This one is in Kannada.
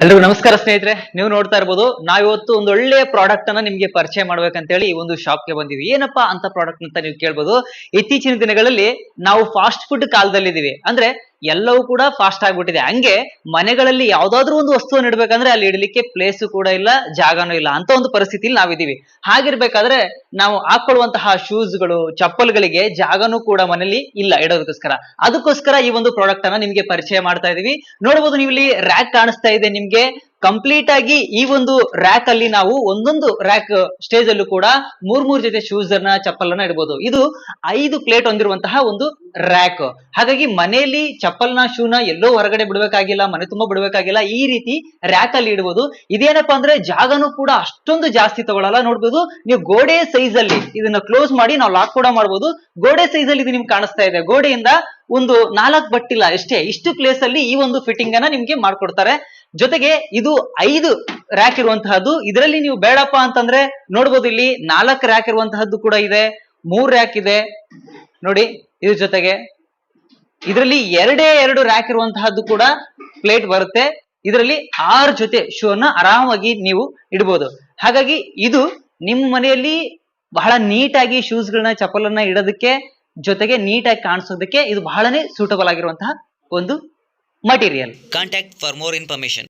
ಎಲ್ರಿಗೂ ನಮಸ್ಕಾರ ಸ್ನೇಹಿತರೆ, ನೀವು ನೋಡ್ತಾ ಇರ್ಬೋದು ನಾವಿವತ್ತು ಒಂದು ಒಳ್ಳೆಯ ಪ್ರಾಡಕ್ಟ್ ಅನ್ನ ನಿಮ್ಗೆ ಪರಿಚಯ ಮಾಡ್ಬೇಕಂತೇಳಿ ಈ ಒಂದು ಶಾಪ್ಗೆ ಬಂದಿವಿ. ಏನಪ್ಪಾ ಅಂತ ಪ್ರಾಡಕ್ಟ್ ಅಂತ ನೀವು ಕೇಳ್ಬೋದು. ಇತ್ತೀಚಿನ ದಿನಗಳಲ್ಲಿ ನಾವು ಫಾಸ್ಟ್ ಫುಡ್ ಕಾಲದಲ್ಲಿದ್ದೀವಿ. ಅಂದ್ರೆ ಎಲ್ಲವೂ ಕೂಡ ಫಾಸ್ಟ್ ಆಗ್ಬಿಟ್ಟಿದೆ. ಹಂಗೆ ಮನೆಗಳಲ್ಲಿ ಯಾವ್ದಾದ್ರು ಒಂದು ವಸ್ತುವನ್ನು ಇಡ್ಬೇಕಂದ್ರೆ ಅಲ್ಲಿ ಇಡ್ಲಿಕ್ಕೆ ಪ್ಲೇಸ್ ಕೂಡ ಇಲ್ಲ, ಜಾಗನೂ ಇಲ್ಲ ಅಂತ ಒಂದು ಪರಿಸ್ಥಿತಿಲಿ ನಾವಿದ್ದೀವಿ. ಹಾಗಿರ್ಬೇಕಾದ್ರೆ ನಾವು ಹಾಕೊಳ್ಳುವಂತಹ ಶೂಸ್ಗಳು, ಚಪ್ಪಲ್ಗಳಿಗೆ ಜಾಗನೂ ಕೂಡ ಮನೇಲಿ ಇಲ್ಲ ಇಡೋದಕ್ಕೋಸ್ಕರ. ಅದಕ್ಕೋಸ್ಕರ ಈ ಒಂದು ಪ್ರಾಡಕ್ಟ್ ಅನ್ನ ನಿಮ್ಗೆ ಪರಿಚಯ ಮಾಡ್ತಾ ಇದೀವಿ. ನೋಡಬಹುದು, ನೀವು ಇಲ್ಲಿ ರ್ಯಾಕ್ ಕಾಣಿಸ್ತಾ ಇದೆ ನಿಮ್ಗೆ. ಕಂಪ್ಲೀಟ್ ಆಗಿ ಈ ಒಂದು ರ್ಯಾಕ್ ಅಲ್ಲಿ ನಾವು ಒಂದೊಂದು ರ್ಯಾಕ್ ಸ್ಟೇಜ್ ಅಲ್ಲೂ ಕೂಡ ಮೂರ್ ಜೊತೆ ಶೂಸ್ ಅನ್ನ, ಚಪ್ಪಲನ್ನ ಇಡಬಹುದು. ಇದು 5 ಪ್ಲೇಟ್ ಹೊಂದಿರುವಂತಹ ಒಂದು ರ್ಯಾಕ್. ಹಾಗಾಗಿ ಮನೆಯಲ್ಲಿ ಚಪ್ಪಲ್ನ, ಶೂನ ಎಲ್ಲೋ ಹೊರಗಡೆ ಬಿಡ್ಬೇಕಾಗಿಲ್ಲ, ಮನೆ ತುಂಬಾ ಬಿಡ್ಬೇಕಾಗಿಲ್ಲ. ಈ ರೀತಿ ರ್ಯಾಕ್ ಅಲ್ಲಿ ಇಡಬಹುದು. ಇದೇನಪ್ಪಾ ಅಂದ್ರೆ ಜಾಗನೂ ಕೂಡ ಅಷ್ಟೊಂದು ಜಾಸ್ತಿ ತಗೊಳಲ್ಲ. ನೋಡ್ಬೋದು ನೀವು ಗೋಡೆ ಸೈಜ್ ಅಲ್ಲಿ ಇದನ್ನ ಕ್ಲೋಸ್ ಮಾಡಿ ನಾವು ಲಾಕ್ ಕೂಡ ಮಾಡಬಹುದು. ಗೋಡೆ ಸೈಜ್ ಅಲ್ಲಿ ಇದು ನಿಮ್ಗೆ ಕಾಣಿಸ್ತಾ ಇದೆ. ಗೋಡೆಯಿಂದ ಒಂದು 4 ಬಟ್ಟಿಲ್ಲ ಎಷ್ಟೇ, ಇಷ್ಟು ಪ್ಲೇಸ್ ಅಲ್ಲಿ ಈ ಒಂದು ಫಿಟ್ಟಿಂಗ್ ಅನ್ನ ನಿಮ್ಗೆ ಮಾಡ್ಕೊಡ್ತಾರೆ. ಜೊತೆಗೆ ಇದು 5 ರ್ಯಾಕ್ ಇರುವಂತಹದ್ದು. ಇದರಲ್ಲಿ ನೀವು ಬೇಡಪ್ಪ ಅಂತಂದ್ರೆ ನೋಡ್ಬೋದು, ಇಲ್ಲಿ 4 ರ್ಯಾಕ್ ಇರುವಂತಹದ್ದು ಕೂಡ ಇದೆ, 3 ರ್ಯಾಕ್ ಇದೆ ನೋಡಿ. ಇದ್ರ ಜೊತೆಗೆ ಇದರಲ್ಲಿ 2 ರ್ಯಾಕ್ ಇರುವಂತಹದ್ದು ಕೂಡ ಪ್ಲೇಟ್ ಬರುತ್ತೆ. ಇದರಲ್ಲಿ 6 ಜೊತೆ ಶೂ ಅನ್ನ ಆರಾಮಾಗಿ ನೀವು ಇಡಬಹುದು. ಹಾಗಾಗಿ ಇದು ನಿಮ್ಮ ಮನೆಯಲ್ಲಿ ಬಹಳ ನೀಟಾಗಿ ಶೂಸ್ ಗಳನ್ನ, ಚಪ್ಪಲನ್ನ ಇಡೋದಕ್ಕೆ, ಜೊತೆಗೆ ನೀಟಾಗಿ ಕಾಣಿಸೋದಕ್ಕೆ ಇದು ಬಹಳನೇ ಸೂಟಬಲ್ ಆಗಿರುವಂತಹ ಒಂದು material. Contact for more information.